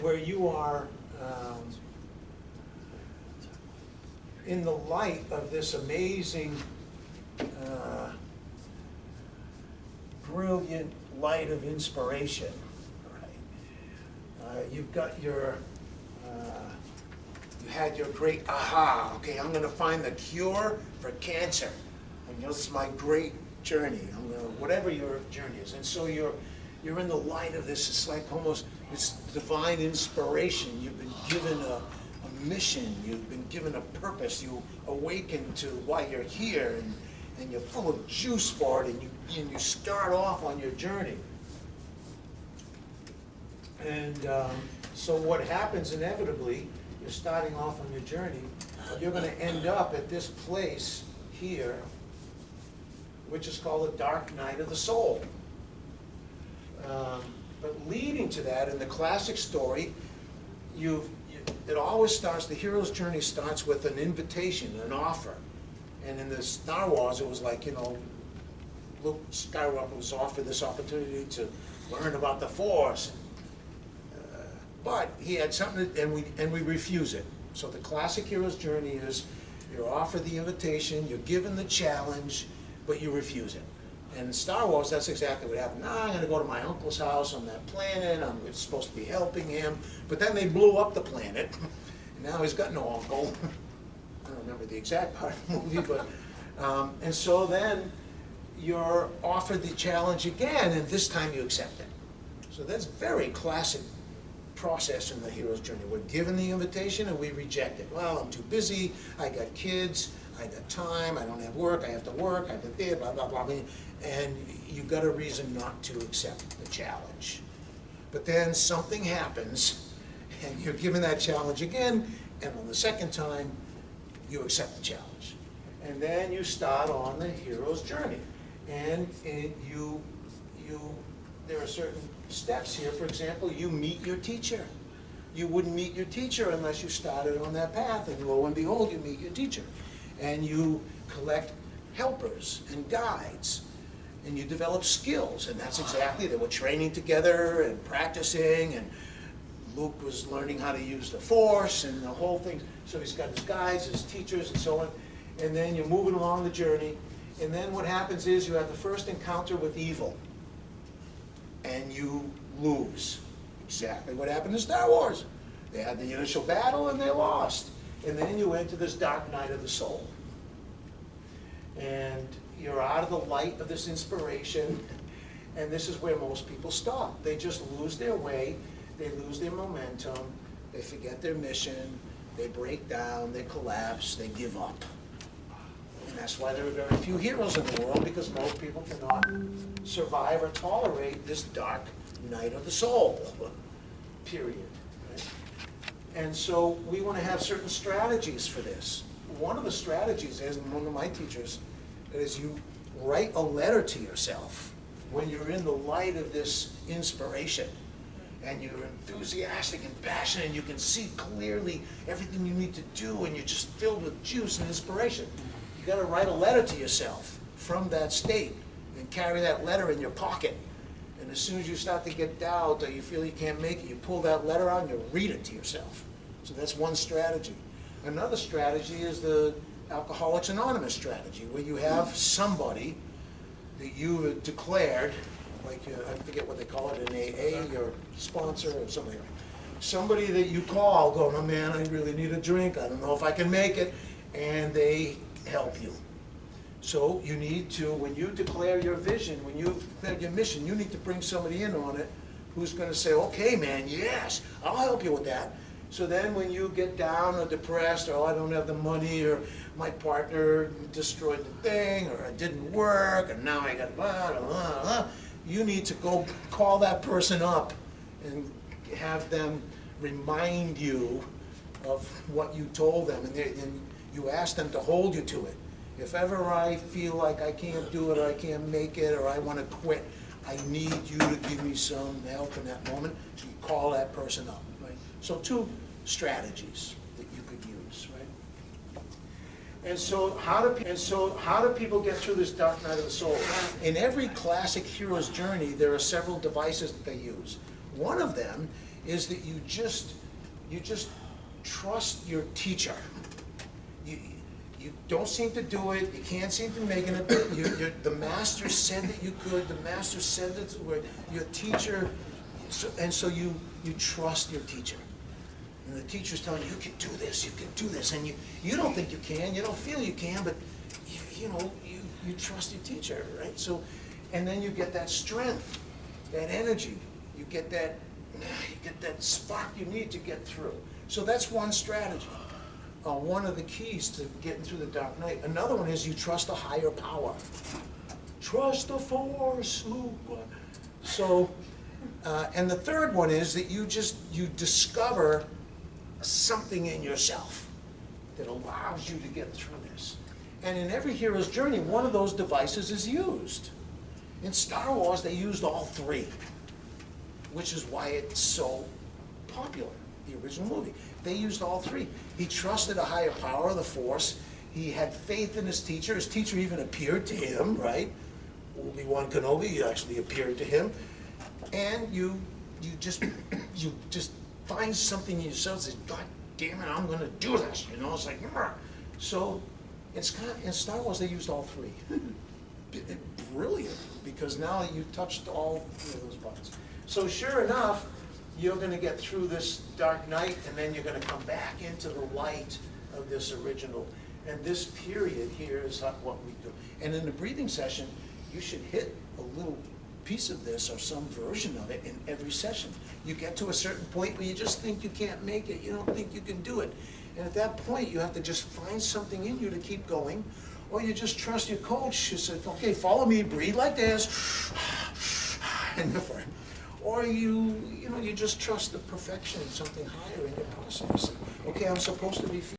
where you are in the light of this amazing, brilliant light of inspiration. Right? You've got your, you had your great aha. Okay, I'm going to find the cure for cancer, and this is my great journey. I'm going to, whatever your journey is, and so you're in the light of this. It's like almost it's divine inspiration. You've been given a mission. You've been given a purpose. You awaken to why you're here, and you're full of juice for it, and you start off on your journey. And so what happens inevitably, you're starting off on your journey, you're going to end up at this place here, which is called the dark night of the soul. But leading to that, in the classic story, it always starts, the hero's journey starts with an invitation, an offer. And in the Star Wars, it was like, Luke Skywalker was offered this opportunity to learn about the Force. But he had something, and we refuse it. So the classic hero's journey is, you're offered the invitation, you're given the challenge, but you refuse it. And in Star Wars, that's exactly what happened. Now I'm going to go to my uncle's house on that planet. I'm supposed to be helping him. But then they blew up the planet. And now he's got no uncle. I don't remember the exact part of the movie. But, and so then you're offered the challenge again, and this time you accept it. So that's very classic process in the hero's journey. We're given the invitation and we reject it. Well, I'm too busy. I got kids. I got time. I don't have work. I have to work. I have to do blah, blah, blah. And you've got a reason not to accept the challenge. But then something happens, and you're given that challenge again, and on the second time, you accept the challenge. And then you start on the hero's journey. And there are certain steps here. For example, you meet your teacher. You wouldn't meet your teacher unless you started on that path, and lo and behold, you meet your teacher. And you collect helpers and guides, and you develop skills, and that's exactly, they were training together and practicing, and Luke was learning how to use the Force and the whole thing. So he's got his guides, his teachers, and so on. And then you're moving along the journey, and then what happens is you have the first encounter with evil, and you lose. Exactly what happened in Star Wars. They had the initial battle and they lost. And then you enter this dark night of the soul. And you're out of the light of this inspiration, and this is where most people stop. They just lose their way, they lose their momentum, they forget their mission, they break down, they collapse, they give up. And that's why there are very few heroes in the world, because most people cannot survive or tolerate this dark night of the soul, period. Right? And so we want to have certain strategies for this. One of the strategies is, and one of my teachers, is you write a letter to yourself when you're in the light of this inspiration, and you're enthusiastic and passionate, and you can see clearly everything you need to do, and you're just filled with juice and inspiration. You got to write a letter to yourself from that state, and carry that letter in your pocket. And as soon as you start to get doubt, or you feel you can't make it, you pull that letter out and you read it to yourself. So that's one strategy. Another strategy is the Alcoholics Anonymous strategy, where you have somebody that you have declared, like I forget what they call it in AA, your sponsor or something like that. Somebody that you call, going, oh man, I really need a drink, I don't know if I can make it, and they help you. So you need to, when you declare your vision, when you declare your mission, you need to bring somebody in on it who's going to say, okay man, yes, I'll help you with that. So then when you get down or depressed, or oh, I don't have the money, or my partner destroyed the thing, or it didn't work, and now I got blah, blah, blah, blah, you need to go call that person up and have them remind you of what you told them, and you ask them to hold you to it. If ever I feel like I can't do it, or I can't make it, or I want to quit, I need you to give me some help in that moment. So you call that person up, right? So two strategies that you could use, right? And so how do people get through this dark night of the soul? In every classic hero's journey, there are several devices that they use. One of them is that you just trust your teacher. You don't seem to do it, you can't seem to make it, the master said that you could, the master said that your teacher, and so you trust your teacher. And the teacher's telling you, you can do this, and you don't think you can, you don't feel you can, but you trust your teacher, right? So, and then you get that strength, that energy, you get that spark you need to get through. So that's one strategy. One of the keys to getting through the dark night. Another one is you trust a higher power. Trust the force, Luke. So, and the third one is that you discover something in yourself that allows you to get through this. And in every hero's journey, one of those devices is used. In Star Wars, they used all three, which is why it's so popular, the original movie. They used all three. He trusted a higher power, the Force. He had faith in his teacher. His teacher even appeared to him, right? Obi-Wan Kenobi actually appeared to him. And you just find something in yourself that says, God damn it, I'm gonna do this. It's like, Rrr. So it's kind of, in Star Wars they used all three. Brilliant, because now you've touched all three of those buttons. So sure enough, you're going to get through this dark night, and then you're going to come back into the light of this original. And this period here is what we do. And in the breathing session, you should hit a little piece of this or some version of it in every session. You get to a certain point where you just think you can't make it. You don't think you can do it. And at that point, you have to just find something in you to keep going, or you just trust your coach. You say, okay, follow me, breathe like this, and or you just trust the perfection, something higher in your process. Okay, I'm supposed to be